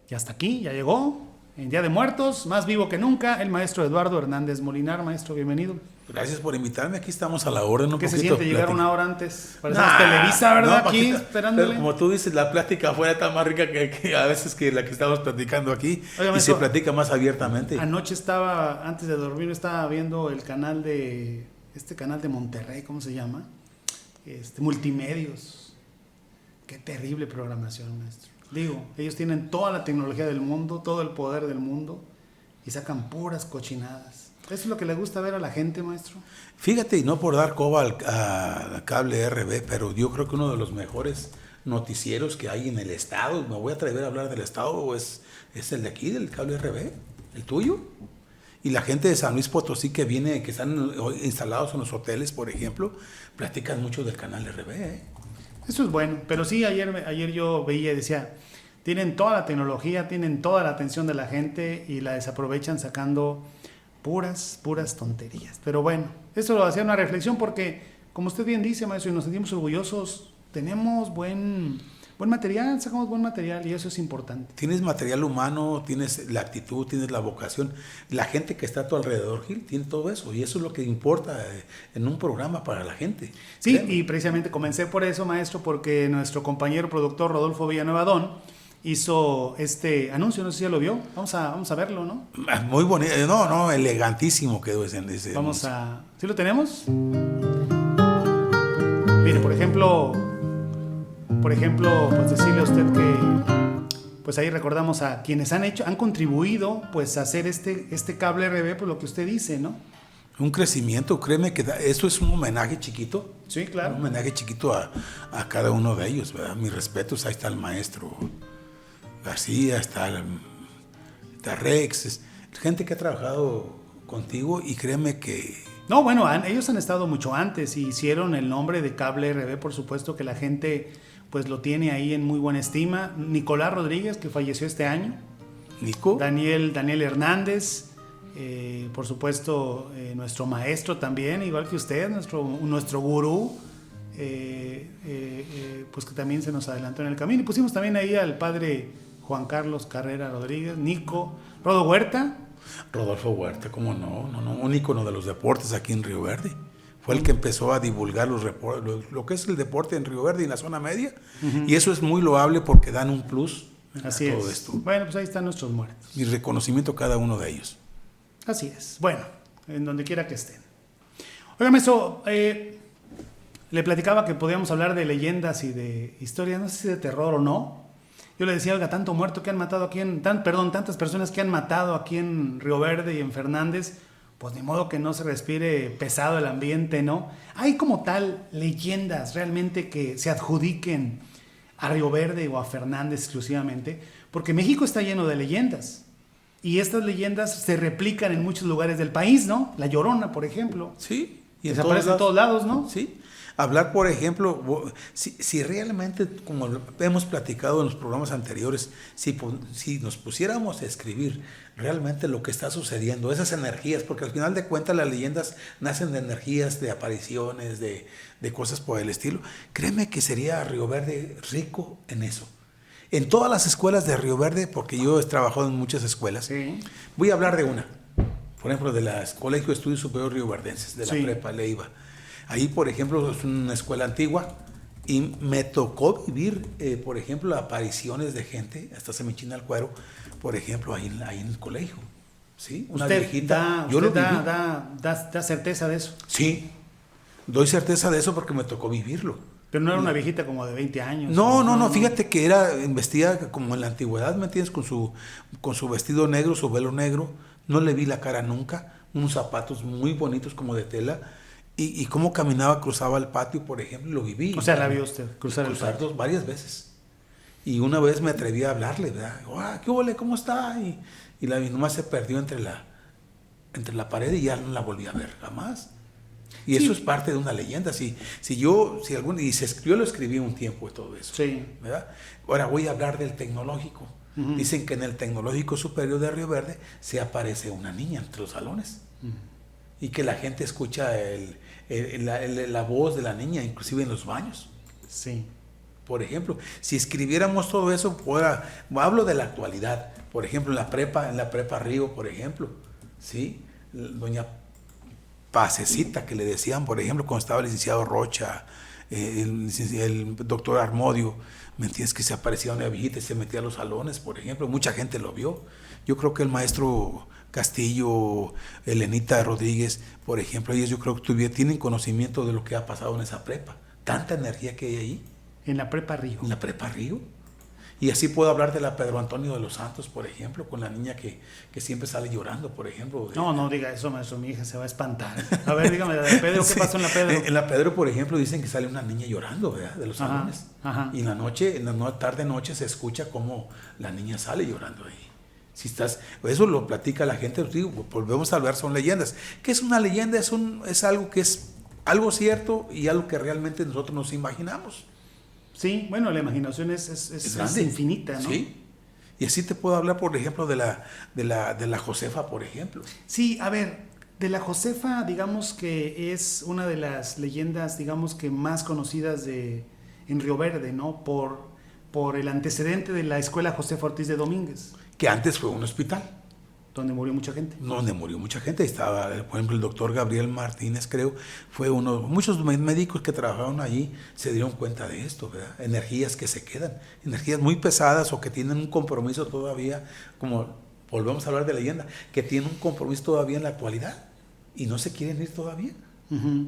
Y hasta aquí, ya llegó, en Día de Muertos, más vivo que nunca, el maestro Eduardo Hernández Molinar. Maestro, bienvenido. Gracias por invitarme, aquí estamos a la orden un ¿Qué se poquito. siente llegar una hora antes? Parecemos Televisa, ¿verdad? No, aquí, pero esperándole. como tú dices, la plática afuera está más rica que a veces que la que estamos platicando aquí. Oiga, y maestro, se platica más abiertamente. Anoche estaba, antes de dormir, estaba viendo el canal de, este canal de Monterrey, ¿cómo se llama? Multimedios. Qué terrible programación, maestro. Digo, ellos tienen toda la tecnología del mundo, todo el poder del mundo y sacan puras cochinadas. ¿Eso es lo que le gusta ver a la gente, maestro? Fíjate, y no por dar coba al cable RB, pero yo creo que uno de los mejores noticieros que hay en el estado, me voy a atrever a hablar del estado, es el de aquí, del cable RB, el tuyo. Y la gente de San Luis Potosí que viene, que están instalados en los hoteles, por ejemplo, platican mucho del canal RB, ¿eh? Eso es bueno, pero sí, ayer yo veía y decía, tienen toda la tecnología, tienen toda la atención de la gente y la desaprovechan sacando puras tonterías. Pero bueno, eso lo hacía una reflexión porque, como usted bien dice, maestro, y nos sentimos orgullosos, tenemos buen material, sacamos buen material y eso es importante. Tienes material humano, tienes la actitud, tienes la vocación. La gente que está a tu alrededor, Gil, tiene todo eso y eso es lo que importa en un programa para la gente. Sí, Créeme. y precisamente comencé por eso, maestro, porque nuestro compañero productor Rodolfo Villanueva Don hizo este anuncio, no sé si ya lo vio, vamos a verlo, ¿no? Muy bonito, no, elegantísimo quedó ese Vamos anuncio. a... ¿Sí lo tenemos? Mire, por ejemplo, pues decirle a usted que pues ahí recordamos a quienes han contribuido pues a hacer este cable RB, pues lo que usted dice, ¿no? Un crecimiento, créeme que esto es un homenaje chiquito. Sí, claro. Un homenaje chiquito a cada uno de ellos, ¿verdad? Mis respetos, ahí está el maestro García, está Rex, gente que ha trabajado contigo y créeme que... No, bueno, ellos han estado mucho antes y hicieron el nombre de Cable RB, por supuesto que la gente pues lo tiene ahí en muy buena estima. Nicolás Rodríguez, que falleció este año. Nico. Daniel Hernández, por supuesto nuestro maestro también, igual que usted, nuestro gurú, pues que también se nos adelantó en el camino. Y pusimos también ahí al padre Juan Carlos Carrera Rodríguez, Nico, Rodo Huerta. Rodolfo Huerta, ¿cómo no? Un ícono de los deportes aquí en Río Verde. Fue el que empezó a divulgar lo que es el deporte en Río Verde y en la zona media. Uh-huh. Y eso es muy loable porque dan un plus Así a todo es. esto. Bueno, pues ahí están nuestros muertos. Mi reconocimiento a cada uno de ellos. Así es. Bueno, en donde quiera que estén. Oiga, maestro, le platicaba que podíamos hablar de leyendas y de historias, no sé si de terror o no. Yo le decía, oiga, tanto muerto que han matado aquí tantas personas que han matado aquí en Río Verde y en Fernández, pues ni modo que no se respire pesado el ambiente, ¿no? Hay como tal leyendas realmente que se adjudiquen a Río Verde o a Fernández exclusivamente, porque México está lleno de leyendas. Y estas leyendas se replican en muchos lugares del país, ¿no? La Llorona, por ejemplo. Sí. Y desaparece en todos lados, ¿no? Sí. Hablar, por ejemplo, si realmente, como hemos platicado en los programas anteriores, si nos pusiéramos a escribir realmente lo que está sucediendo, esas energías, porque al final de cuentas las leyendas nacen de energías, de apariciones, de cosas por el estilo, créeme que sería Río Verde rico en eso. En todas las escuelas de Río Verde, porque yo he trabajado en muchas escuelas, sí. Voy a hablar de una, por ejemplo, de la Colegio de Estudios Superiores Rioverdenses, de la Prepa Leiva. Ahí, por ejemplo, es una escuela antigua y me tocó vivir, por ejemplo, apariciones de gente, hasta se me enchina el cuero, por ejemplo, ahí en el colegio. ¿Sí? Una viejita. ¿Usted da certeza de eso? Sí, doy certeza de eso porque me tocó vivirlo. Pero no era una viejita como de 20 años. No, fíjate que era vestida como en la antigüedad, ¿me entiendes? Con su vestido negro, su velo negro, no le vi la cara nunca, unos zapatos muy bonitos como de tela. Y cómo caminaba, cruzaba el patio, por ejemplo, lo viví. O sea, la vio usted cruzar el patio. Varias veces. Y una vez me atreví a hablarle, ¿verdad? ¿Qué huele? ¿Cómo está? Y la nomás se perdió entre la pared y ya no la volví a ver, jamás. Y eso es parte de una leyenda. Yo lo escribí un tiempo y todo eso. Sí. ¿Verdad? Ahora voy a hablar del tecnológico. Uh-huh. Dicen que en el Tecnológico Superior de Río Verde se aparece una niña entre los salones. Uh-huh. Y que la gente escucha la voz de la niña, inclusive en los baños. Sí. Por ejemplo, si escribiéramos todo eso, hablo de la actualidad. Por ejemplo, en la prepa Río, por ejemplo, ¿sí? Doña Pasecita, que le decían, por ejemplo, cuando estaba el licenciado Rocha, el doctor Armodio, ¿me entiendes? Que se aparecía una viejita y se metía a los salones, por ejemplo. Mucha gente lo vio. Yo creo que el maestro Castillo, Elenita Rodríguez, por ejemplo, ellos yo creo que tienen conocimiento de lo que ha pasado en esa prepa. Tanta energía que hay ahí. En la prepa Río. En la prepa Río. Y así puedo hablar de la Pedro Antonio de los Santos, por ejemplo, con la niña que siempre sale llorando, por ejemplo. No diga eso, maestro, mi hija se va a espantar. A ver, dígame, de Pedro, ¿qué pasó en la Pedro? En la Pedro, por ejemplo, dicen que sale una niña llorando, ¿verdad? De los salones. Ajá. Y en la tarde-noche se escucha cómo la niña sale llorando ahí. Eso lo platica la gente, digo, volvemos a hablar, son leyendas. ¿Qué es una leyenda? Es algo que es algo cierto y algo que realmente nosotros nos imaginamos. Sí, bueno, la imaginación es infinita, ¿no? Sí. Y así te puedo hablar, por ejemplo, de la Josefa, por ejemplo. Sí, a ver, de la Josefa, digamos que es una de las leyendas, digamos que más conocidas en Río Verde, ¿no? Por el antecedente de la escuela Josefa Ortiz de Domínguez. Que antes fue un hospital. Donde murió mucha gente. Donde murió mucha gente. Estaba, por ejemplo, el doctor Gabriel Martínez, creo, fue muchos médicos que trabajaron allí se dieron cuenta de esto, ¿verdad? Energías que se quedan, energías muy pesadas o que tienen un compromiso todavía, como volvemos a hablar de leyenda, que tienen un compromiso todavía en la actualidad y no se quieren ir todavía.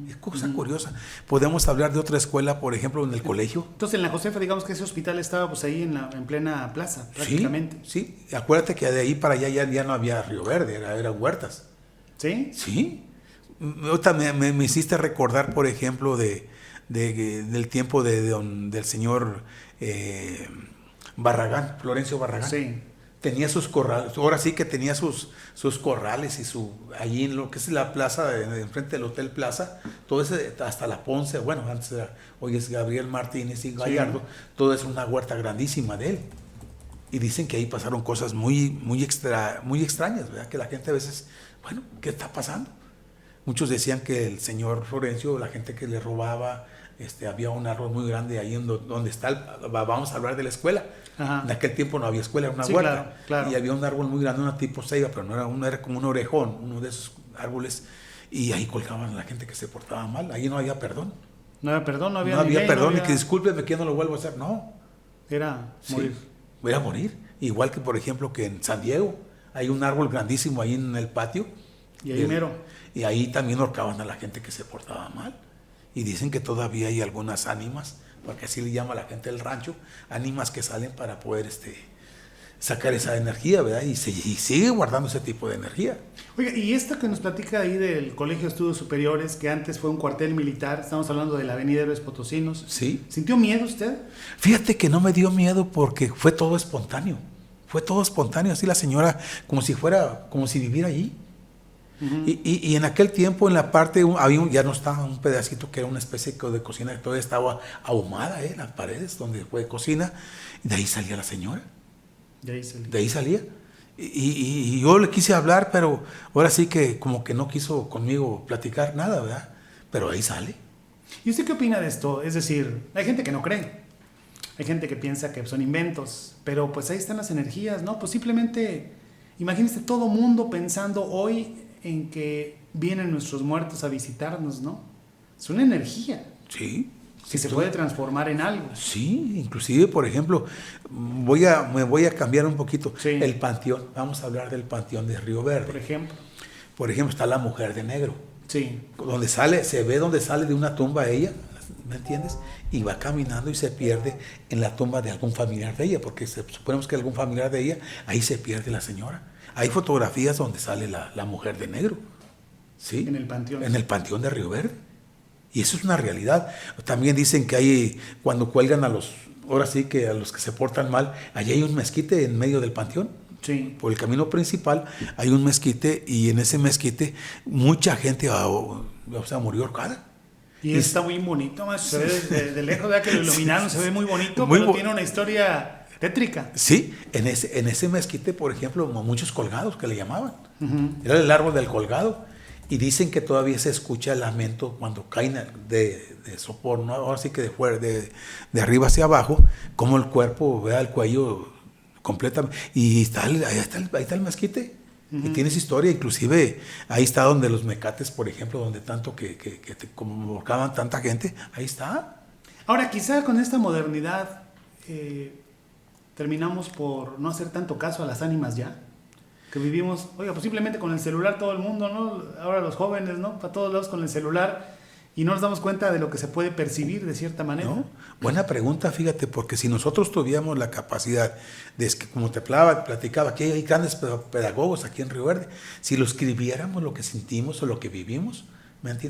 Es cosa curiosa. Podemos hablar de otra escuela, por ejemplo, en el colegio. Entonces, en la Josefa, digamos que ese hospital estaba pues ahí en plena plaza, prácticamente. Sí. Acuérdate que de ahí para allá ya no había Río Verde, eran huertas. ¿Sí? Sí. Ahorita me hiciste recordar, por ejemplo, del tiempo del señor Barragán, Florencio Barragán. Sí. Tenía sus corrales, ahora sí que tenía sus corrales allí en lo que es la plaza, enfrente del Hotel Plaza, todo ese, hasta la Ponce, bueno, antes hoy es Gabriel Martínez y Gallardo, todo es una huerta grandísima de él. Y dicen que ahí pasaron cosas muy extrañas, ¿verdad? Que la gente a veces, bueno, ¿qué está pasando? Muchos decían que el señor Florencio, la gente que le robaba, había un árbol muy grande ahí donde está, vamos a hablar de la escuela. Ajá. En aquel tiempo no había escuela, era una huerta. Claro. Y había un árbol muy grande, una tipo ceiba, pero no era como un orejón, uno de esos árboles. Y ahí colgaban a la gente que se portaba mal. Ahí no había perdón. No había perdón, no había perdón, y que discúlpeme que no lo vuelvo a hacer. No. Era morir. Era morir. Igual que, por ejemplo, que en San Diego hay un árbol grandísimo ahí en el patio. Y ahí mero. Y ahí también ahorcaban a la gente que se portaba mal. Y dicen que todavía hay algunas ánimas, porque así le llama la gente del rancho, ánimas que salen para poder sacar esa energía, ¿verdad? Y sigue guardando ese tipo de energía. Oiga, y esto que nos platica ahí del Colegio de Estudios Superiores, que antes fue un cuartel militar, estamos hablando de la Avenida Héroes Potosinos. Sí. ¿Sintió miedo usted? Fíjate que no me dio miedo porque fue todo espontáneo. Fue todo espontáneo, así la señora, como si viviera allí. Uh-huh. Y en aquel tiempo en la parte ya no estaba un pedacito que era una especie de cocina que todavía estaba ahumada, las paredes donde fue cocina, y de ahí salía la señora. De ahí salía. Y yo le quise hablar, pero ahora sí que como que no quiso conmigo platicar nada, ¿verdad? Pero ahí sale. ¿Y usted qué opina de esto? Es decir, hay gente que no cree, hay gente que piensa que son inventos, pero pues ahí están las energías, ¿no? Pues simplemente imagínese todo mundo pensando hoy en que vienen nuestros muertos a visitarnos, ¿no? Es una energía. Sí. Que se puede transformar en algo. Sí, inclusive, por ejemplo, me voy a cambiar un poquito. Sí. El panteón, vamos a hablar del panteón de Río Verde. Por ejemplo, está la mujer de negro. Sí. Se ve donde sale de una tumba ella, ¿me entiendes? Y va caminando y se pierde en la tumba de algún familiar de ella, porque suponemos que algún familiar de ella, ahí se pierde la señora. Hay fotografías donde sale la mujer de negro. ¿Sí? En el panteón. En el panteón de Río Verde. Y eso es una realidad. También dicen que hay, cuando cuelgan ahora sí que a los que se portan mal, allá hay un mezquite en medio del panteón. Sí. Por el camino principal hay un mezquite y en ese mezquite mucha gente, murió ahorcada. Y está muy bonito, más se ve de lejos, ya que lo iluminaron, se ve muy bonito, pero tiene una historia tétrica. Sí, en ese mezquite, por ejemplo, muchos colgados que le llamaban. Uh-huh. Era el árbol del colgado. Y dicen que todavía se escucha el lamento cuando caen de sopor, ¿no? Ahora sí que de arriba hacia abajo, como el cuerpo, vea el cuello completamente. Y ahí está el mezquite. Y tienes historia, inclusive ahí está donde los mecates, por ejemplo, donde tanto que te convocaban tanta gente, ahí está. Ahora, quizá con esta modernidad terminamos por no hacer tanto caso a las ánimas ya. Que vivimos, oiga, pues simplemente con el celular todo el mundo, ¿no? Ahora los jóvenes, ¿no? Para todos lados con el celular y no nos damos cuenta de lo que se puede percibir de cierta manera. ¿No? Buena pregunta, fíjate, porque si nosotros tuviéramos la capacidad de, como te platicaba, que hay grandes pedagogos aquí en Río Verde, si lo escribiéramos lo que sentimos o lo que vivimos,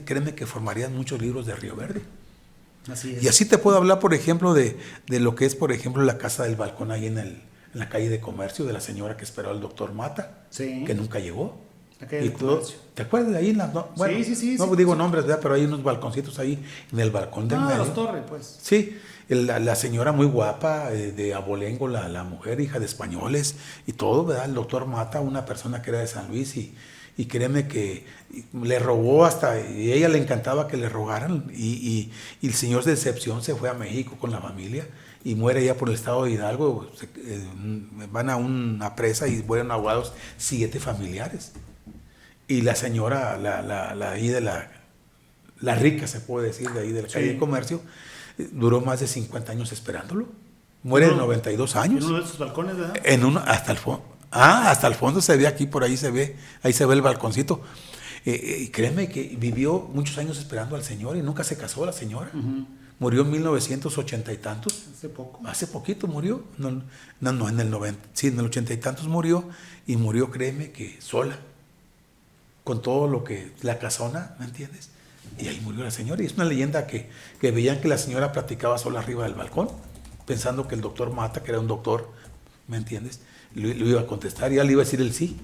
créeme que formarían muchos libros de Río Verde. Así es. Y así te puedo hablar, por ejemplo, de lo que es, por ejemplo, la Casa del Balcón ahí en la calle de Comercio, de la señora que esperó al doctor Mata, sí, que nunca llegó. La calle de Comercio. ¿Te acuerdas de ahí? Bueno, sí. No digo nombres, ¿verdad? Pero hay unos balconcitos ahí en el balcón del medio. Los Torres, pues. Sí, la señora muy guapa, de abolengo, la mujer, hija de españoles y todo, ¿verdad? El doctor Mata, una persona que era de San Luis y créeme que le rogó y a ella le encantaba que le rogaran y el señor de decepción se fue a México con la familia y muere ya por el estado de Hidalgo, van a una presa y mueren ahogados 7 familiares. Y la señora, ahí de la rica se puede decir, de ahí de la calle de Comercio, duró más de 50 años esperándolo. Muere de 92 años. En uno de esos balcones, ¿verdad? Hasta el fondo. Hasta el fondo se ve aquí, por ahí se ve el balconcito. Y créeme que vivió muchos años esperando al señor y nunca se casó la señora. Murió en 1980 y tantos. Hace poco. Hace poquito murió. No, en el 90. Sí, en el 80 y tantos murió. Y murió, créeme, que sola. Con todo lo que la casona, ¿me entiendes? Y ahí murió la señora. Y es una leyenda que veían que la señora platicaba sola arriba del balcón, pensando que el doctor Mata, que era un doctor, ¿me entiendes? Lo iba a contestar y ya le iba a decir el sí.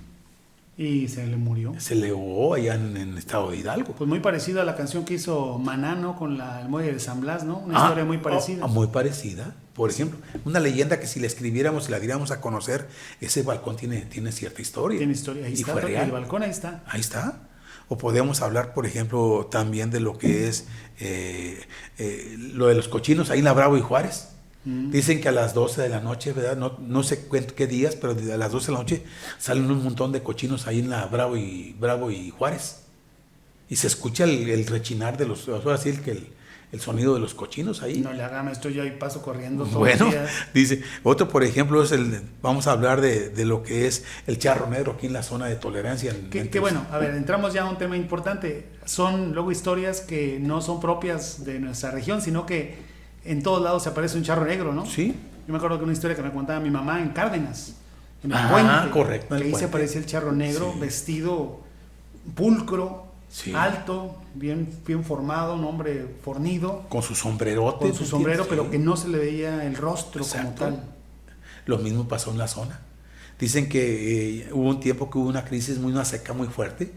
Y se le murió. Se le ahogó allá en el estado de Hidalgo. Pues muy parecido a la canción que hizo Manano con el muelle de San Blas, ¿no? Una historia muy parecida. Muy parecida. Por ejemplo, una leyenda que si la escribiéramos y la diéramos a conocer, ese balcón tiene cierta historia. Tiene historia, ahí y está. Fue real. El balcón ahí está. Ahí está. O podemos hablar, por ejemplo, también de lo que es lo de los cochinos ahí en la Bravo y Juárez. Dicen que a las 12 de la noche, ¿verdad? No sé qué días, pero a las 12 de la noche salen un montón de cochinos ahí en la Bravo y Juárez. Y se escucha el rechinar de los, ahora sí, el sonido de los cochinos ahí. No le hagan esto, yo ahí paso corriendo todos bueno, los días. Dice, otro por ejemplo es vamos a hablar de lo que es el charro negro aquí en la zona de tolerancia. Que bueno, a ver, entramos ya a un tema importante. Son luego historias que no son propias de nuestra región, sino que en todos lados se aparece un charro negro, ¿no? Sí. Yo me acuerdo que una historia que me contaba mi mamá en Cárdenas, en el puente. Correcto. Que ahí se aparecía el charro negro, sí, vestido pulcro, sí, alto, bien formado, un hombre fornido. Con su sombrerote. Con su sombrero, sí, pero que no se le veía el rostro. Exacto. Como tal. Lo mismo pasó en la zona. Dicen que hubo un tiempo que hubo una crisis, una seca muy fuerte,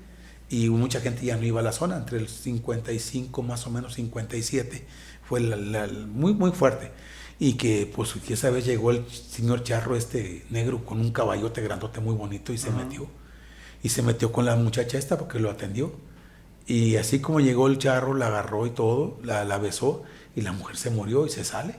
y mucha gente ya no iba a la zona, entre el 55 más o menos 57, fue muy muy fuerte, y que pues esa vez llegó el señor charro negro con un caballote grandote muy bonito y se metió con la muchacha esta porque lo atendió, y así como llegó el charro, la agarró y todo, la besó, y la mujer se murió y se sale.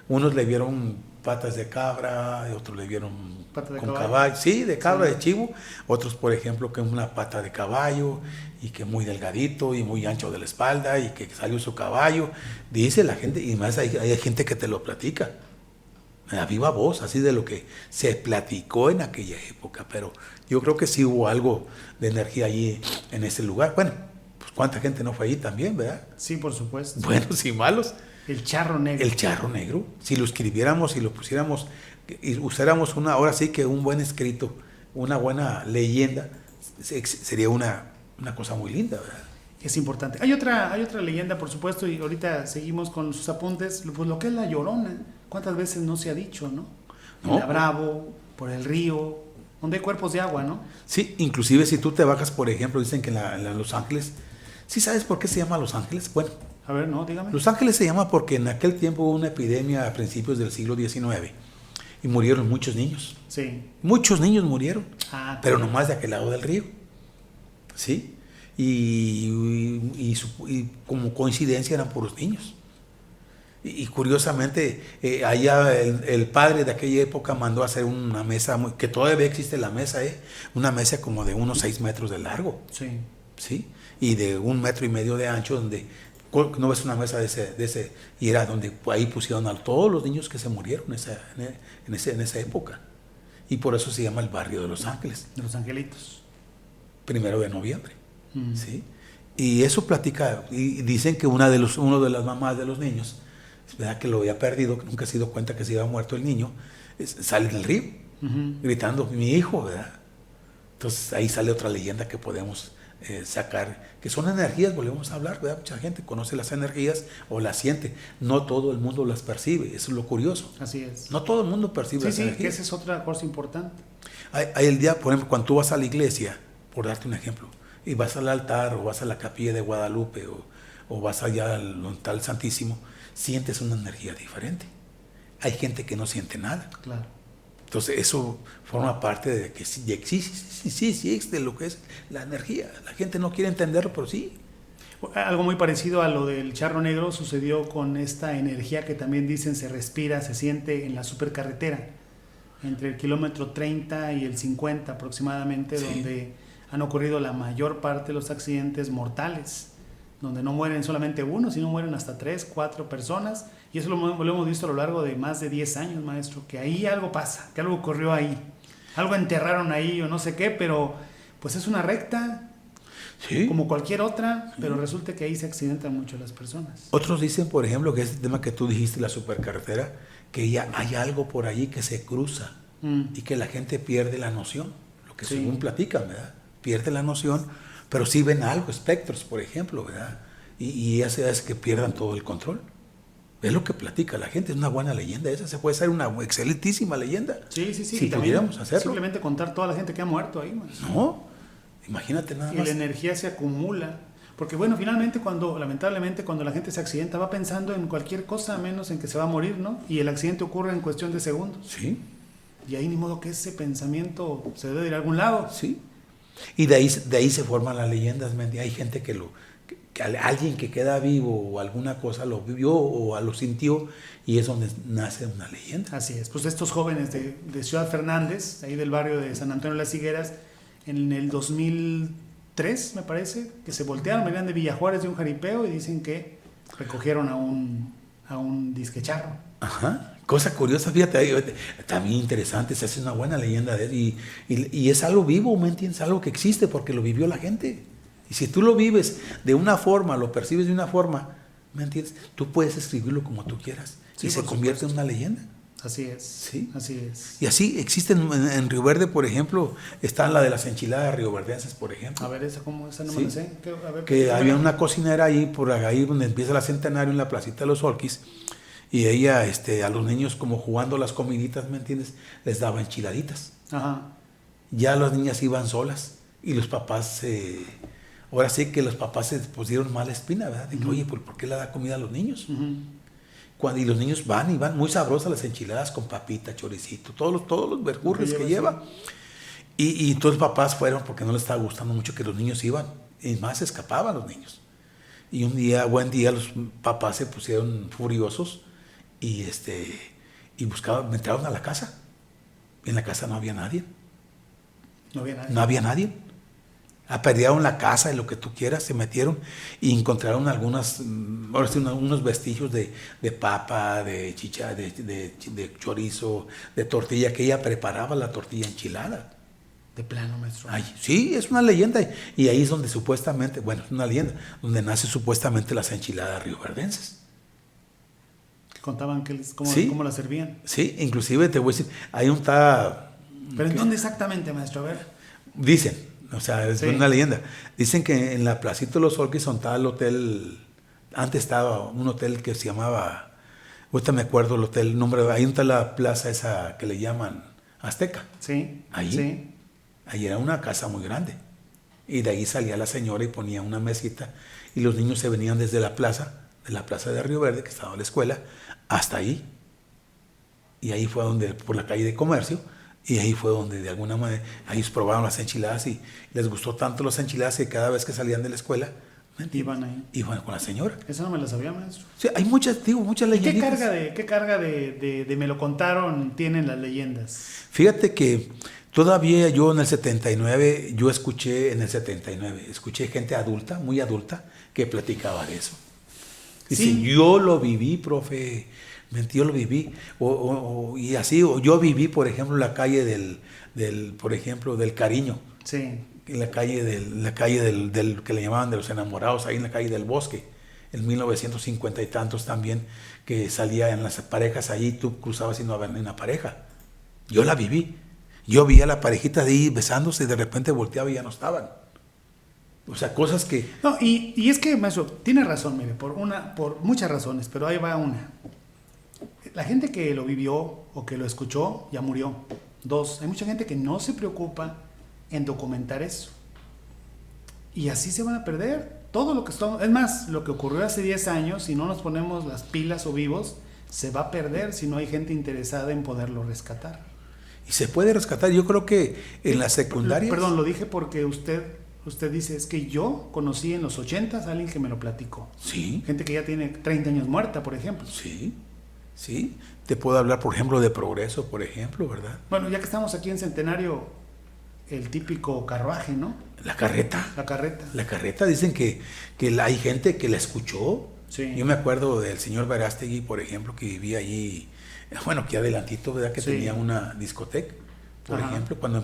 Unos le vieron patas de cabra, otros le vieron con caballo, sí, de cabra, sí, de chivo, otros por ejemplo que una pata de caballo y que muy delgadito y muy ancho de la espalda y que salió su caballo, dice la gente, y más hay gente que te lo platica a viva voz, así de lo que se platicó en aquella época, pero yo creo que sí hubo algo de energía allí en ese lugar. Bueno, pues cuánta gente no fue allí también, ¿verdad? Sí, por supuesto. Buenos y malos. El charro negro. El charro negro. Si lo escribiéramos y lo pusiéramos y usáramos ahora sí que un buen escrito, una buena leyenda, sería una cosa muy linda, ¿verdad? Es importante. Hay otra leyenda, por supuesto, y ahorita seguimos con sus apuntes, pues lo que es la Llorona. ¿Cuántas veces no se ha dicho, no? En la Bravo, por el río, donde hay cuerpos de agua, ¿no? Sí, inclusive si tú te bajas, por ejemplo, dicen que en Los Ángeles, ¿sí sabes por qué se llama Los Ángeles? Bueno, a ver, no, dígame. Los Ángeles se llama porque en aquel tiempo hubo una epidemia a principios del siglo XIX y murieron muchos niños. Sí. Muchos niños murieron, pero nomás de aquel lado del río. ¿Sí? y como coincidencia eran puros niños. Y curiosamente, allá el padre de aquella época mandó a hacer una mesa, que todavía existe la mesa, una mesa como de unos 6 metros de largo, Sí. ¿sí? Y de 1,5 metros de ancho, donde no ves una mesa de ese, y era donde ahí pusieron a todos los niños que se murieron en esa época. Y por eso se llama el barrio de Los Ángeles. De los angelitos. 1 de noviembre, ¿sí? Y eso platica, y dicen que uno de las mamás de los niños, ¿verdad?, que lo había perdido, que nunca se dio cuenta que se había muerto el niño, sale del río, gritando, mi hijo, ¿verdad? Entonces ahí sale otra leyenda que podemos sacar, que son energías, volvemos a hablar, ¿verdad? Mucha gente conoce las energías o las siente, no todo el mundo las percibe, eso es lo curioso. Así es. No todo el mundo percibe las energías. Que esa es otra cosa importante. Hay el día, por ejemplo, cuando tú vas a la iglesia, por darte un ejemplo, y vas al altar o vas a la capilla de Guadalupe o vas allá al tal Santísimo, sientes una energía diferente. Hay gente que no siente nada. Claro. Entonces eso forma parte de que sí existe lo que es la energía. La gente no quiere entenderlo, pero sí. Algo muy parecido a lo del charro negro sucedió con esta energía que también dicen se respira, se siente en la supercarretera, entre el kilómetro 30 y el 50 aproximadamente, Sí. donde han ocurrido la mayor parte de los accidentes mortales, donde no mueren solamente uno, sino mueren hasta 3, 4 personas, y eso lo hemos visto a lo largo de más de 10 años, maestro, que ahí algo pasa, que algo ocurrió ahí, algo enterraron ahí o no sé qué, pero pues es una recta, Sí. como cualquier otra, pero resulta que ahí se accidentan mucho las personas. Otros dicen, por ejemplo, que este tema que tú dijiste, la supercarretera, que ya hay algo por allí que se cruza y que la gente pierde la noción, lo que Sí. según platican, ¿verdad? Pierde la noción, pero sí ven algo, espectros, por ejemplo, ¿verdad? Y hace que pierdan todo el control. Es lo que platica la gente, es una buena leyenda, esa se puede ser una excelentísima leyenda. Sí. Si Y también pudiéramos hacerlo. simplemente contar toda la gente que ha muerto ahí, maestro. No, imagínate nada Y más. la energía se acumula. Porque bueno, finalmente lamentablemente cuando la gente se accidenta va pensando en cualquier cosa menos en que se va a morir, ¿no? Y el accidente ocurre en cuestión de segundos. Sí, Y ahí ni modo que ese pensamiento se debe de ir a algún lado. sí. Y de ahí se forman las leyendas, ¿me? Hay gente que alguien que queda vivo o alguna cosa lo vivió o lo sintió y es donde nace una leyenda. Así es. Pues estos jóvenes de Ciudad Fernández, ahí del barrio de San Antonio de las Higueras, en el 2003, me parece, que se voltearon, venían de Villajuárez de un jaripeo y dicen que recogieron a un disque charro. Ajá. Cosa curiosa, fíjate, también interesante, se hace una buena leyenda de él y es algo vivo, ¿me entiendes? Algo que existe porque lo vivió la gente. Y si tú lo vives de una forma, lo percibes de una forma, ¿me entiendes? Tú puedes escribirlo como tú quieras Sí, y se por convierte supuesto. en una leyenda. Así es. Sí. Así es. Y así existen en Río Verde, por ejemplo, está la de las enchiladas rioverdenses, por ejemplo. A ver, esa no Sí. me la sé. A ver, Que había una cocinera ahí, por ahí donde empieza la Centenario, en la placita de los Olquis, y ella a los niños como jugando las comiditas, ¿me entiendes? Les daba enchiladitas. Ajá. Ya las niñas iban solas y los papás, ahora sí que los papás se pusieron mala espina, ¿verdad? De que, oye, ¿por qué le da comida a los niños? Y los niños van muy sabrosas las enchiladas con papita, choricito, todos los verjurres que lleva. Y todos los papás fueron porque no les estaba gustando mucho que los niños iban. Y más escapaban los niños. Y buen día, los papás se pusieron furiosos y entraron a la casa. En la casa no había nadie. No había nadie. No había nadie. Perdieron la casa y lo que tú quieras, se metieron y encontraron unos vestigios de papa, de chicha, de chorizo, de tortilla, que ella preparaba la tortilla enchilada. De plano, maestro. Ay, sí, es una leyenda. Y ahí es donde supuestamente, bueno, es una leyenda, donde nace supuestamente las enchiladas rioverdenses. Contaban Sí. cómo la servían. Sí, inclusive te voy a decir, hay un tal... ¿Pero en dónde exactamente, maestro? A ver. Dicen, o sea, es Sí. una leyenda. Dicen que en la placita de los Olquis está el hotel, antes estaba un hotel que se llamaba, ahorita me acuerdo el hotel, el nombre, ahí está la plaza esa que le llaman Azteca. Sí. Ahí. Sí. Ahí era una casa muy grande. Y de ahí salía la señora y ponía una mesita y los niños se venían desde la plaza de Río Verde, que estaba la escuela, hasta ahí. Y ahí fue por la calle de Comercio, Y ahí fue donde de alguna manera ellos probaron las enchiladas y les gustó tanto las enchiladas que cada vez que salían de la escuela Iban ahí. iban con la señora. Eso no me lo sabía, maestro. Sí, hay muchas, digo, muchas ¿Y leyenditas. qué carga de me lo contaron tienen las leyendas? Fíjate que todavía yo en el 79, escuché gente adulta, muy adulta, que platicaba de eso. Dice, Sí. yo lo viví, profe, yo lo viví. Y así, yo viví, por ejemplo, la calle por ejemplo, del Cariño. Sí. En la calle del que le llamaban de los enamorados, ahí en la calle del Bosque, en 1950 y tantos también, que salía en las parejas allí, tú cruzabas y no había ni una pareja. Yo la viví. Yo vi a la parejita de ahí besándose y de repente volteaba y ya no estaban. O sea, cosas que... No, y es que, maestro, tiene razón, mire, por muchas razones, pero ahí va una. La gente que lo vivió o que lo escuchó ya murió. Dos, hay mucha gente que no se preocupa en documentar eso. Y así se van a perder todo lo que estamos... Es más, lo que ocurrió hace 10 años, si no nos ponemos las pilas o vivos, se va a perder si no hay gente interesada en poderlo rescatar. Y se puede rescatar. Yo creo que en las secundarias... Perdón, lo dije porque usted dice, es que yo conocí en los 80s a alguien que me lo platicó. Sí. Gente que ya tiene 30 años muerta, por ejemplo. Sí, sí. Te puedo hablar, por ejemplo, de Progreso, por ejemplo, ¿verdad? Bueno, ya que estamos aquí en Centenario, el típico carruaje, ¿no? La carreta. La carreta. La carreta, dicen que hay gente que la escuchó. Sí. Yo me acuerdo del señor Verástegui, por ejemplo, que vivía allí, bueno, aquí adelantito, ¿verdad? Que Sí. tenía una discoteca, por Ajá. ejemplo, cuando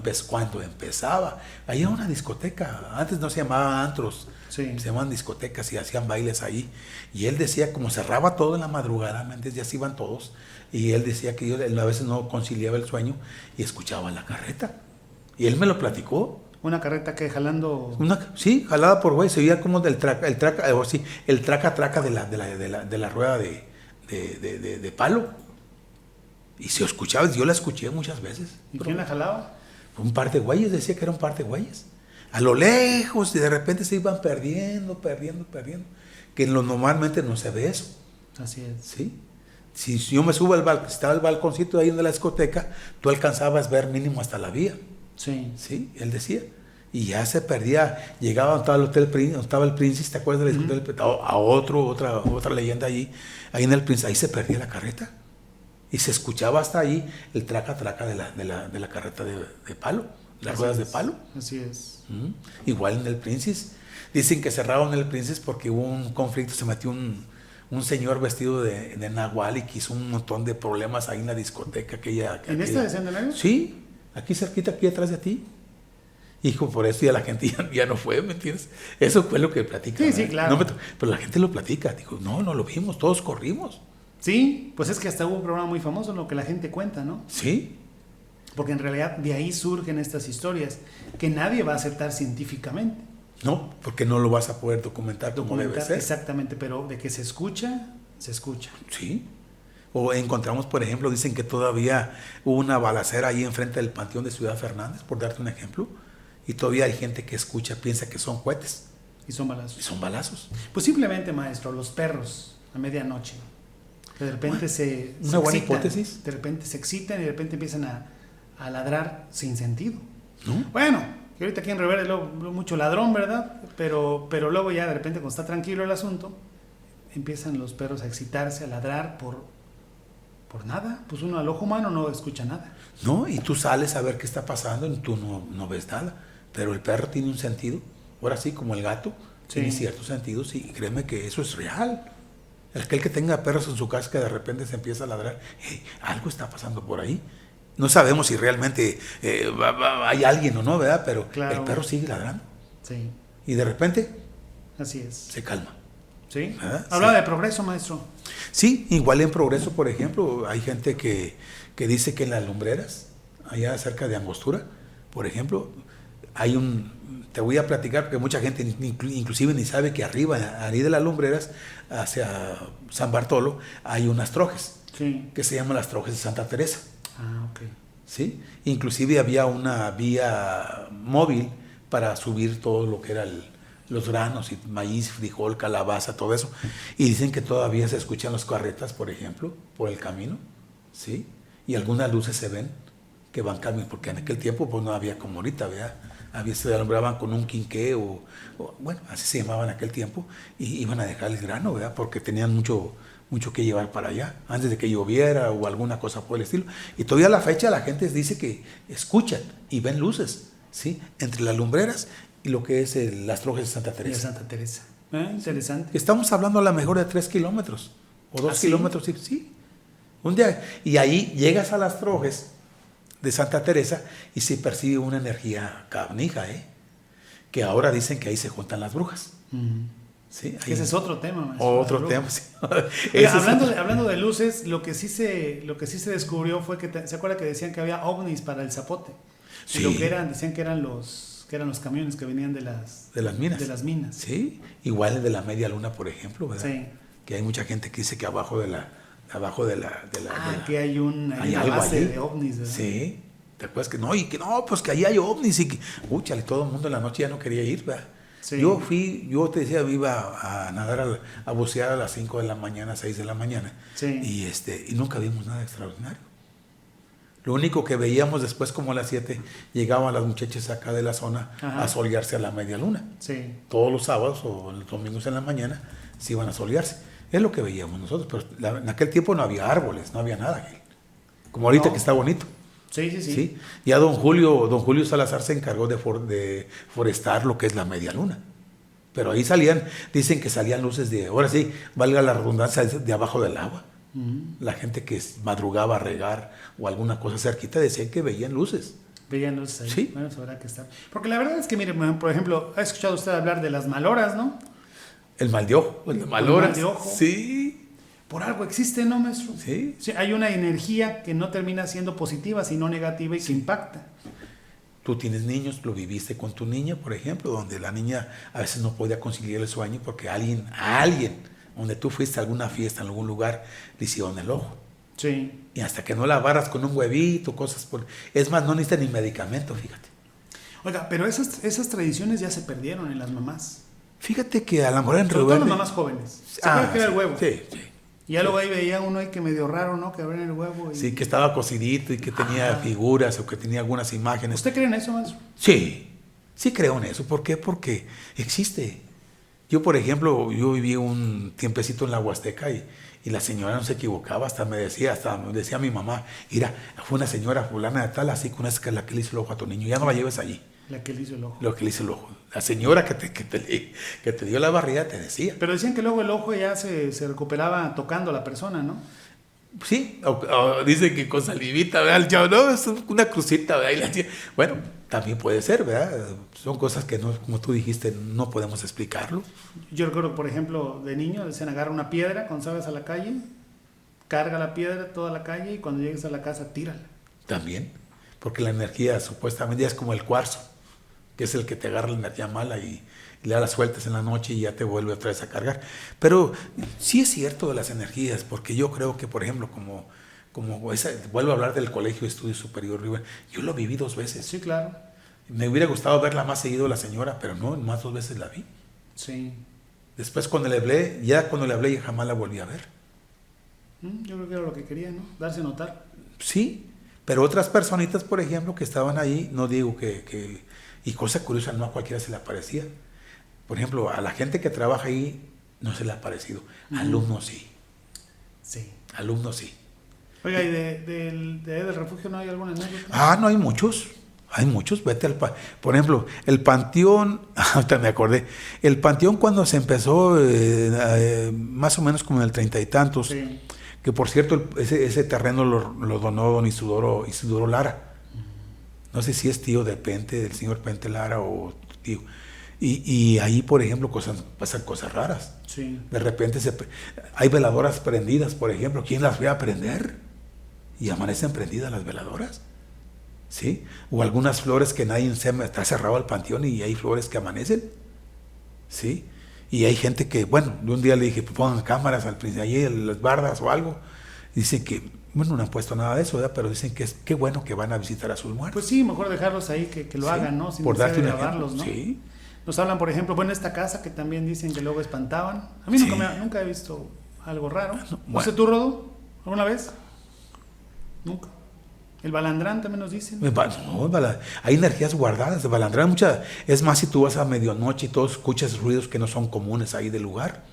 empezaba. Había una discoteca, antes no se llamaban antros, Sí. se llamaban discotecas y hacían bailes ahí. Y él decía, como cerraba todo en la madrugada, antes ya se iban todos, y él decía que él a veces no conciliaba el sueño y escuchaba la carreta. Y él me lo platicó. Una carreta que jalando... Sí, jalada por güey, se oía como el traca de la rueda de palo. Y se escuchaba, yo la escuché muchas veces. ¿Y quién la jalaba? Un par de güeyes, decía que era un par de güeyes. A lo lejos, y de repente se iban perdiendo. Que normalmente no se ve eso. Así es. ¿Sí? Si yo me subo estaba el balconcito ahí de la discoteca, tú alcanzabas a ver mínimo hasta la vía. Sí. Sí, él decía. Y ya se perdía, llegaba donde estaba el Hotel Príncipe, donde estaba el Príncipe, ¿te acuerdas del Hotel? A otra leyenda allí, ahí en el Príncipe, ahí se perdía la carreta. Y se escuchaba hasta ahí el traca de la carreta de palo, las ruedas de palo. Así es. Igual en el Príncipe. Dicen que cerraron el Príncipe porque hubo un conflicto, se metió un señor vestido de nahual y que hizo un montón de problemas ahí en la discoteca. ¿En esta de Centenario? Sí. Aquí cerquita, aquí atrás de ti. Y por eso ya la gente ya no fue, ¿me entiendes? Eso fue lo que platica. Sí, sí, claro. Pero la gente lo platica. Digo, no lo vimos, todos corrimos. Sí, pues es que hasta hubo un programa muy famoso en lo que la gente cuenta, ¿no? Sí. Porque en realidad de ahí surgen estas historias que nadie va a aceptar científicamente. No, porque no lo vas a poder documentar como debe ser. Exactamente, pero de que se escucha, se escucha. Sí. O encontramos, por ejemplo, dicen que todavía hubo una balacera ahí enfrente del Panteón de Ciudad Fernández, por darte un ejemplo, y todavía hay gente que escucha, piensa que son cohetes. Y son balazos. Y son balazos. Pues simplemente, maestro, los perros a medianoche, de repente una buena excitan, hipótesis. De repente se excitan y de repente empiezan a ladrar sin sentido. ¿No? Bueno, que ahorita aquí en Rivera hay mucho ladrón, ¿verdad? Pero luego ya de repente cuando está tranquilo el asunto, empiezan los perros a excitarse, a ladrar por nada. Pues uno al ojo humano no escucha nada. No, y tú sales a ver qué está pasando y tú no ves nada. Pero el perro tiene un sentido. Ahora sí, como el gato, tiene ciertos sentidos y créeme que eso es real. Aquel que tenga perros en su casa que de repente se empieza a ladrar, algo está pasando por ahí. No sabemos si realmente hay alguien o no, ¿verdad? Pero claro. El perro sigue ladrando. Sí. Y de repente Así es. se calma. ¿Sí? ¿Verdad? Hablaba Sí. de progreso, maestro. Sí, igual en Progreso, por ejemplo, hay gente que dice que en las lumbreras, allá cerca de Angostura, por ejemplo, te voy a platicar porque mucha gente inclusive ni sabe que arriba de las lumbreras, hacia San Bartolo, hay unas trojes, Sí. que se llaman las trojes de Santa Teresa. Ah, ok. ¿Sí? Inclusive había una vía móvil para subir todo lo que era los granos, y maíz, frijol, calabaza, todo eso. Y dicen que todavía se escuchan las carretas, por ejemplo, por el camino, ¿sí? Y algunas luces se ven que van cambiando, porque en aquel tiempo pues no había como ahorita, ¿verdad? Se alumbraban con un quinqué bueno, así se llamaba en aquel tiempo, y iban a dejar el grano, ¿verdad? Porque tenían mucho que llevar para allá, antes de que lloviera o alguna cosa por el estilo. Y todavía a la fecha la gente dice que escuchan y ven luces, ¿sí? Entre las lumbreras y lo que es las trojes de Santa Teresa. De Santa Teresa. Interesante. Estamos hablando a lo mejor de 3 kilómetros o 2 kilómetros, sí. Un día, y ahí llegas a las trojes de Santa Teresa y se percibe una energía canija, que ahora dicen que ahí se juntan las brujas. Sí, ese es otro tema, maestro. Otro tema, sí. Oiga, hablando de luces, lo que sí se descubrió fue que, ¿se acuerda que decían que había ovnis para el Zapote? Sí. Y decían que eran los camiones que venían de las minas. De las minas. Sí, igual el de la media luna, por ejemplo, ¿verdad? Sí. Que hay mucha gente que dice que abajo de la que hay una base allí de ovnis, ¿verdad? Sí. ¿Te acuerdas que no, pues que ahí hay ovnis y que, úchale, todo el mundo en la noche ya no quería ir, ¿verdad? Sí. Yo te decía, iba a nadar, a bucear a las 5 de la mañana, 6 de la mañana. Sí. Y nunca vimos nada extraordinario. Lo único que veíamos después, como a las 7, llegaban las muchachas acá de la zona a solearse a la media luna. Sí. Todos los sábados o los domingos en la mañana se iban a solearse. Es lo que veíamos nosotros, pero en aquel tiempo no había árboles, no había nada. Como ahorita que está bonito. Sí. Ya don Julio Salazar se encargó de forestar lo que es la media luna. Pero ahí dicen que salían luces ahora sí, valga la redundancia, de abajo del agua. La gente que madrugaba a regar o alguna cosa cerquita decían que veían luces. Veían luces ahí. Sí. Bueno, eso habrá que estar. Porque la verdad es que, mire, por ejemplo, ha escuchado usted hablar de las maloras, ¿no? El mal de ojo, el maloras. El mal de ojo. Sí. Por algo existe, ¿no, maestro? Sí. Hay una energía que no termina siendo positiva, sino negativa y que impacta. Tú tienes niños, lo viviste con tu niña, por ejemplo, donde la niña a veces no podía conciliar el sueño porque a alguien, donde tú fuiste a alguna fiesta, en algún lugar, le hicieron el ojo. Sí. Y hasta que no la barras con un huevito, cosas por... Es más, no necesitas ni medicamento, fíjate. Oiga, pero esas tradiciones ya se perdieron en las mamás. Fíjate que a la mejor en Sobre todo en las mamás jóvenes. ¿Se acuerdan que era el huevo? Sí. Y ya luego ahí veía uno ahí que medio raro, ¿no? Que abrían el huevo. Sí, que estaba cocidito y que tenía figuras o que tenía algunas imágenes. ¿Usted cree en eso, maestro? Sí creo en eso. ¿Por qué? Porque existe. Yo, por ejemplo, viví un tiempecito en la Huasteca y la señora no se equivocaba, hasta me decía mi mamá, mira, fue una señora fulana de tal, así con esa la que le hizo el ojo a tu niño, ya no la lleves allí. La que le hizo el ojo. Lo que le hizo el ojo. La señora que te dio la barriga te decía. Pero decían que luego el ojo ya se recuperaba tocando a la persona, ¿no? Sí, o dicen que con salivita, ¿verdad? Yo, no, es una crucita, ¿verdad? Y la hacía. Bueno, también puede ser, ¿verdad? Son cosas que no, como tú dijiste, no podemos explicarlo. Yo recuerdo, por ejemplo, de niño, decían agarra una piedra cuando salgas a la calle, carga la piedra toda la calle y cuando llegues a la casa, tírala. También, porque la energía supuestamente es como el cuarzo, que es el que te agarra la energía mala y le da las sueltas en la noche y ya te vuelve otra vez a cargar. Pero sí es cierto de las energías, porque yo creo que, por ejemplo, vuelvo a hablar del Colegio de Estudios Superior River, yo lo viví 2 veces. Sí, claro. Me hubiera gustado verla más seguido la señora, pero no, más 2 veces la vi. Sí. Después cuando le hablé ya jamás la volví a ver. Yo creo que era lo que quería, ¿no? Darse a notar. Sí, pero otras personitas, por ejemplo, que estaban ahí, no digo que y cosa curiosa, no a cualquiera se le aparecía. Por ejemplo, a la gente que trabaja ahí no se le ha aparecido. Alumnos sí. Sí. Alumnos sí. Oiga, ¿y del refugio no hay alguna anécdota? No hay muchos. Hay muchos. Vete por ejemplo, el Panteón, ahorita me acordé, el Panteón cuando se empezó, más o menos como en el 30 y tantos, sí. Que por cierto, ese terreno lo donó don Isidoro Lara. No sé si es tío del señor Pente Lara o tío. Y ahí, por ejemplo, pasan cosas raras. Sí. De repente hay veladoras prendidas, por ejemplo. ¿Quién las ve a prender? Y amanecen prendidas las veladoras. ¿Sí? O algunas flores que está cerrado el panteón y hay flores que amanecen. ¿Sí? Y hay gente que, bueno, un día le dije, pongan cámaras al principio, ahí en las bardas o algo. Dicen que, bueno, no han puesto nada de eso, ¿verdad? Pero dicen que qué bueno que van a visitar a sus muertos. Pues sí, mejor dejarlos ahí que lo hagan, ¿no? Sin por darte necesidad de grabarlos, ¿no? Sí. Nos hablan, por ejemplo, esta casa que también dicen que luego espantaban. A mí nunca he visto algo raro. No sé, ¿tú, Rodo? ¿Alguna vez? Nunca. El balandrán también nos dicen. No, hay energías guardadas de balandrán. Es más, si tú vas a medianoche y todos escuchas ruidos que no son comunes ahí del lugar.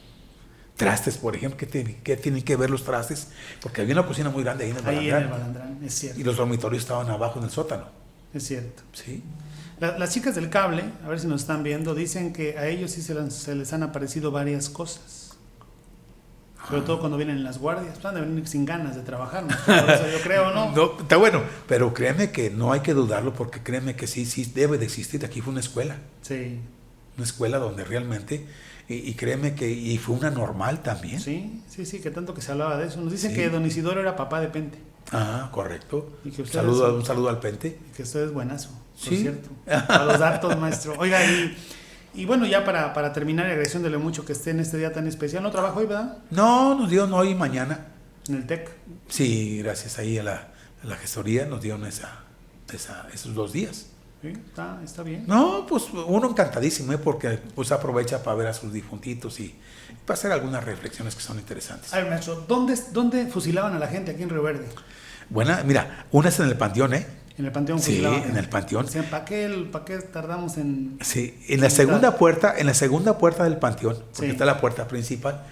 Trastes, por ejemplo, ¿qué tienen que ver los trastes? Porque había una cocina muy grande ahí en el balandrán. Ahí en el balandrán, es cierto. Y los dormitorios estaban abajo en el sótano. Es cierto. Sí. Las chicas del cable, a ver si nos están viendo, dicen que a ellos sí se les han aparecido varias cosas. Sobre todo cuando vienen en las guardias. Van a venir sin ganas de trabajar, ¿no? Por eso yo creo, ¿no? No, está bueno, pero créeme que no hay que dudarlo, porque créeme que sí debe de existir. Aquí fue una escuela. Sí. Una escuela donde realmente, y créeme que, y fue una normal también. Sí, que tanto que se hablaba de eso. Nos dicen Sí. que don Isidoro era papá de Pente. Ah, correcto. Y que un saludo al Pente. Y que usted es buenazo, por Sí. cierto. A los datos, maestro. Oiga, y bueno, ya para terminar, y agradeciéndole mucho que esté en este día tan especial. ¿No trabaja hoy, verdad? No, nos dieron hoy y mañana. En el TEC. Sí, gracias ahí a la gestoría nos dieron esos 2 días. Sí, está bien. No, pues uno encantadísimo, porque pues aprovecha para ver a sus difuntitos y para hacer algunas reflexiones que son interesantes. A ver, maestro, ¿dónde fusilaban a la gente aquí en Río Verde? Buena, mira, una es en el Panteón, ¿eh? En el Panteón Sí, fusilaban. en el Panteón. Decían, ¿para qué tardamos en...? Sí, en la segunda puerta del Panteón, porque Sí. está la puerta principal.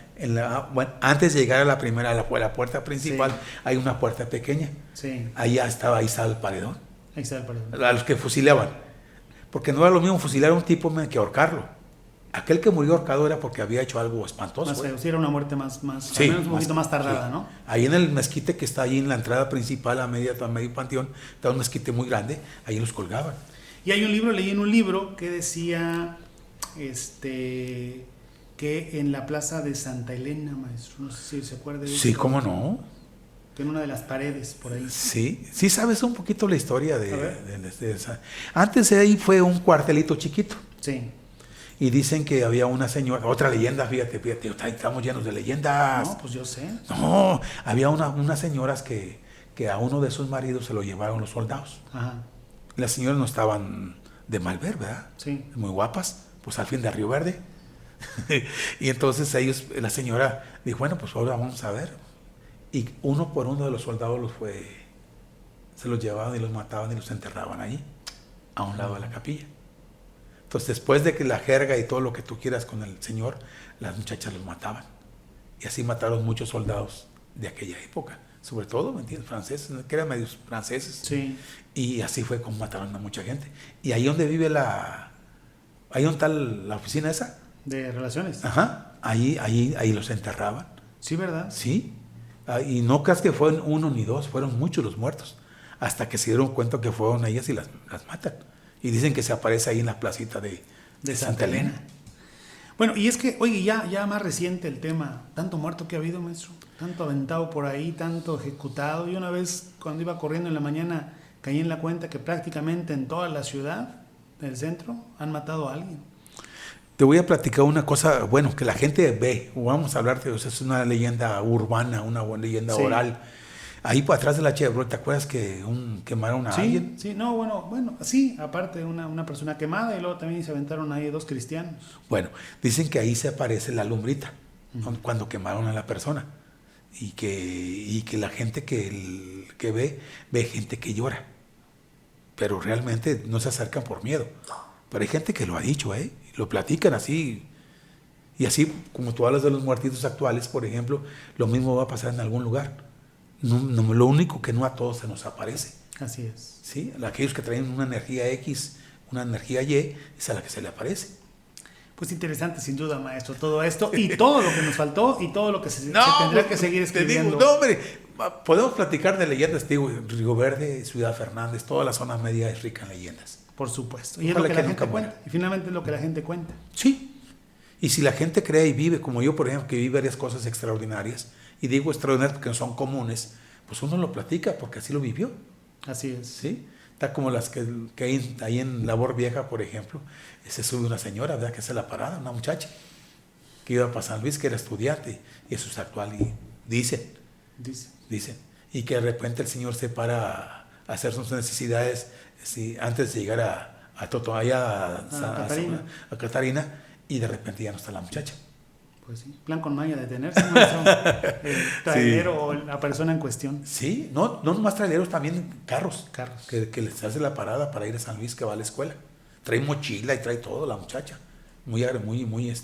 Antes de llegar a la primera, la puerta principal, Sí. hay una puerta pequeña. Sí, Ahí estaba el paredón. ahí está el paredón. A los que fusilaban. Porque no era lo mismo fusilar a un tipo que ahorcarlo. Aquel que murió ahorcado era porque había hecho algo espantoso. Más feo, sí, era una muerte más Sí, al menos un poquito más tardada, sí. ¿no? Ahí en el mezquite que está ahí en la entrada principal, a medio panteón, está un mezquite muy grande, ahí los colgaban. Y hay un libro, leí en un libro que decía que en la plaza de Santa Elena, maestro, no sé si se acuerda de eso. Sí, ¿cómo no? Que en una de las paredes por ahí. Sí sabes un poquito la historia A ver. de esa. Antes de ahí fue un cuartelito chiquito. Sí. Y dicen que había una señora, otra leyenda, fíjate, estamos llenos de leyendas. No, pues yo sé. No, había unas señoras que a uno de sus maridos se lo llevaron los soldados. Ajá. Las señoras no estaban de mal ver, ¿verdad? Sí. Muy guapas, pues al fin de Río Verde. Y entonces la señora dijo, bueno, pues ahora vamos a ver. Y uno por uno de los soldados se los llevaban y los mataban y los enterraban ahí, a un lado de la capilla. Entonces, después de que la jerga y todo lo que tú quieras con el Señor, las muchachas los mataban. Y así mataron muchos soldados de aquella época. Sobre todo, ¿me entiendes? Franceses, que eran medios franceses. Sí. Y así fue como mataron a mucha gente. Y ahí donde vive ahí donde está la oficina esa. De relaciones. Ajá. Ahí los enterraban. Sí, ¿verdad? Sí. Y no creas que fueron uno ni dos, fueron muchos los muertos. Hasta que se dieron cuenta que fueron ellas y las matan. Y dicen que se aparece ahí en la placita de Santa Elena. Bueno, y es que, oye, ya más reciente el tema, tanto muerto que ha habido, maestro, tanto aventado por ahí, tanto ejecutado. Y una vez, cuando iba corriendo en la mañana, caí en la cuenta que prácticamente en toda la ciudad, del centro, han matado a alguien. Te voy a platicar una cosa, bueno, que la gente ve, o vamos a hablar de, es una leyenda urbana, una leyenda oral. Ahí por atrás de la Chevrolet, ¿te acuerdas que quemaron a alguien? Sí, no, bueno, sí, aparte una persona quemada y luego también se aventaron ahí 2 cristianos. Bueno, dicen que ahí se aparece la lumbrita, cuando quemaron a la persona. Y que la gente que ve gente que llora. Pero realmente no se acercan por miedo. Pero hay gente que lo ha dicho, lo platican así. Y así, como tú hablas de los muertitos actuales, por ejemplo, lo mismo va a pasar en algún lugar. No, lo único que no a todos se nos aparece. Así es. ¿Sí? Aquellos que traen una energía X, una energía Y, es a la que se le aparece. Pues interesante, sin duda, maestro, todo esto y todo lo que nos faltó y todo lo que se tendrá que seguir escribiendo. Te digo, no, hombre, podemos platicar de leyendas, te digo, Río Verde, Ciudad Fernández, toda la zona media es rica en leyendas. Por supuesto. Y es lo que la gente cuenta. Y finalmente es lo que la gente cuenta. Sí. Y si la gente cree y vive, como yo, por ejemplo, que vi varias cosas extraordinarias, y digo extraordinarias porque no son comunes, pues uno lo platica porque así lo vivió. Así es. ¿Sí? Está como las que hay ahí en Labor Vieja, por ejemplo, se sube una señora, ¿verdad? Que hace la parada, una muchacha, que iba para San Luis, que era estudiante, y eso es actual, y dicen, y que de repente el señor se para a hacer sus necesidades, antes de llegar a Catarina, y de repente ya no está la muchacha. Pues sí, plan con maña de detenerse, maestro. El trailero sí. O la persona en cuestión. Sí, no nomás traileros, también carros. Carros. Que les hace la parada para ir a San Luis, que va a la escuela. Trae mochila y trae todo la muchacha. Muy.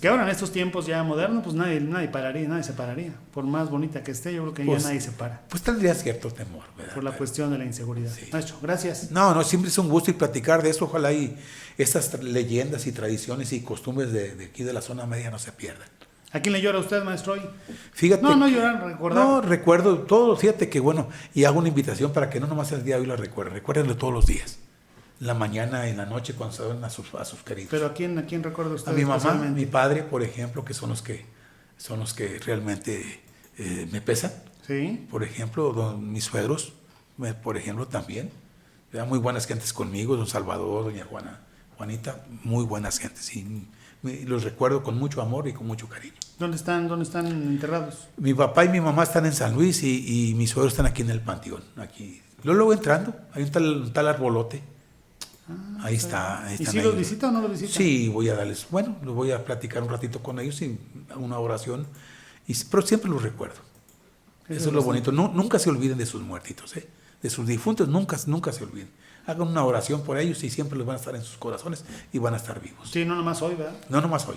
Que ahora en estos tiempos ya modernos, pues nadie pararía, nadie se pararía. Por más bonita que esté, yo creo que pues, ya nadie se para. Pues tendría cierto temor, ¿verdad? Por la cuestión de la inseguridad. Sí. Maestro, gracias. No, siempre es un gusto y platicar de esto. Ojalá y estas leyendas y tradiciones y costumbres de aquí de la zona media no se pierdan. ¿A quién le llora usted, maestro, hoy? Fíjate. No llorar, recordar. No, recuerdo todo. Fíjate que bueno, y hago una invitación para que no nomás el día de hoy lo recuerden. Recuérdenlo todos los días. En la mañana, en la noche, cuando se ven a sus queridos. ¿Pero a quién recuerda usted? A mi mamá, a mi padre, por ejemplo, que son los que realmente me pesan. Sí. Por ejemplo, mis suegros, por ejemplo, también. Eran muy buenas gentes conmigo, don Salvador, doña Juanita, muy buenas gentes. Y los recuerdo con mucho amor y con mucho cariño. ¿Dónde están enterrados? Mi papá y mi mamá están en San Luis y mis suegros están aquí en el panteón. Aquí. Luego entrando, hay un tal arbolote. Ahí está. ¿Y si los visita o no los visita? Sí, voy a darles, les voy a platicar un ratito con ellos y una oración. Pero siempre los recuerdo. Eso es lo bonito. Nunca se olviden de sus muertitos, de sus difuntos, nunca se olviden. Hagan una oración por ellos y siempre los van a estar en sus corazones y van a estar vivos. Sí, no nomás hoy, ¿verdad? No nomás hoy.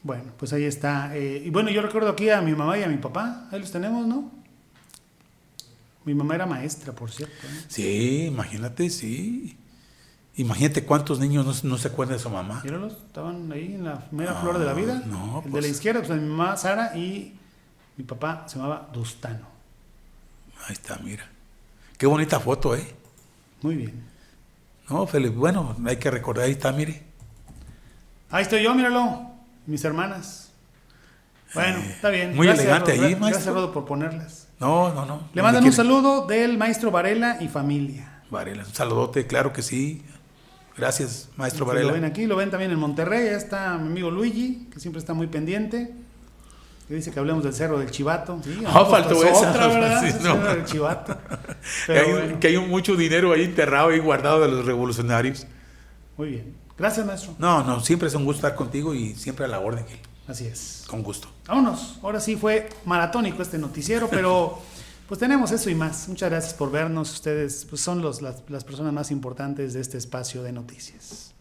Bueno, pues ahí está. Y bueno, yo recuerdo aquí a mi mamá y a mi papá. Ahí los tenemos, ¿no? Mi mamá era maestra, por cierto. Sí, imagínate, sí. Imagínate cuántos niños no se acuerdan de su mamá. Míralos, estaban ahí en la mera flor de la vida. No, el de la izquierda, pues mi mamá Sara y mi papá se llamaba Dostano. Ahí está, mira. Qué bonita foto, ¿eh? Muy bien. No, Felipe, bueno, hay que recordar, ahí está, mire. Ahí estoy yo, míralo. Mis hermanas. Bueno, está bien. Muy gracias, elegante Rodo, ahí, maestro. Gracias, Rodo, por ponerlas. No. Le mandan un saludo del maestro Varela y familia. Varela, un saludote, claro que sí. Gracias, maestro Varela. Lo ven aquí, lo ven también en Monterrey. Ya está mi amigo Luigi, que siempre está muy pendiente. Que dice que hablemos del Cerro del Chivato. Sí, faltó esa. Otra, ¿verdad? Sí, el Cerro del Chivato. Que hay mucho dinero ahí enterrado y guardado de los revolucionarios. Muy bien. Gracias, maestro. No, siempre es un gusto estar contigo y siempre a la orden, Gil. Así es. Con gusto. Vámonos. Ahora sí fue maratónico este noticiero, pero pues tenemos eso y más. Muchas gracias por vernos. Ustedes pues, son las personas más importantes de este espacio de noticias.